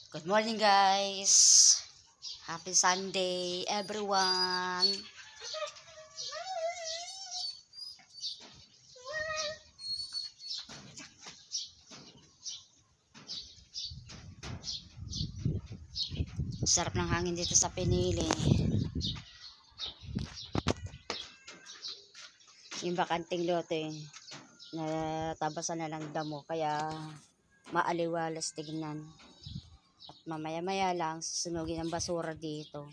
Good morning, guys. Happy Sunday, everyone. Sarap ng hangin dito sa Pinili. Yung bakanting lote, natabasan na lang damo, kaya maaliwalas tignan. At mamaya-maya lang, susunugin ang basura dito.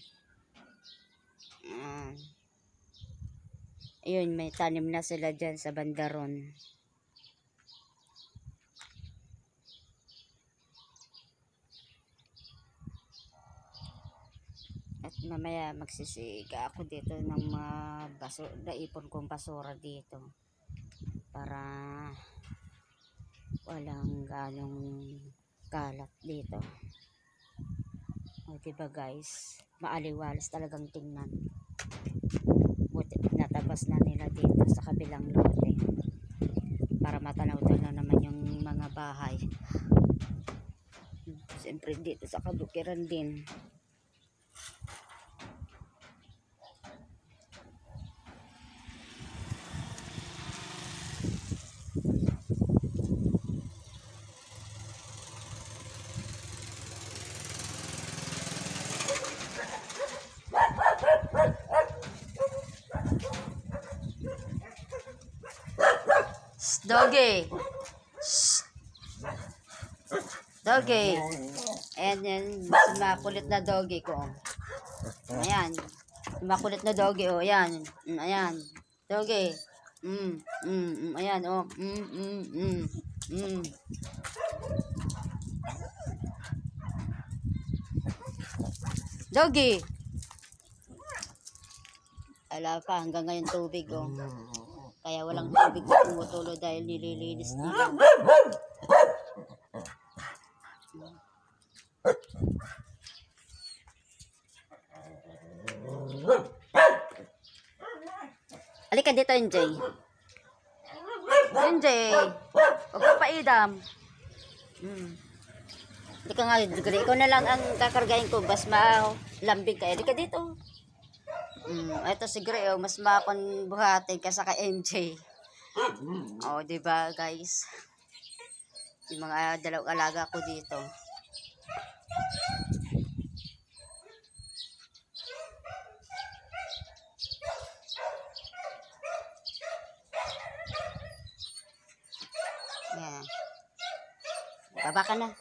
Ayun, may tanim na sila dyan sa bandaron. At mamaya magsisiga ako dito ng mga naipon kong basura dito. Para walang ganong kalat dito. O diba guys, maaliwalas talagang tingnan. Buti natabas na nila dito sa kabilang lote. Para matanaw-tanaw naman yung mga bahay. Siyempre dito sa kabukiran din. Doggy. Doggy. Ayan yan. Makulit na doggy ko. Ayan. Makulit na doggy. O, ayan. Ayan. Doggy. Ayan. O. Doggy. Ala pa. Hanggang ngayon tubig. O. Kaya walang tubig na tumutulo dahil nililinis nila. Halika dito, NJ. NJ. Huwag ka paidam. Halika nga, ikaw na lang ang kakargahin ko. Bas malambing ka. Halika dito. Ito si Gray, mas makon buhatin kaysa kay MJ. O, diba guys? Yung mga dalawang alaga ko dito. Yan. Baba ka na.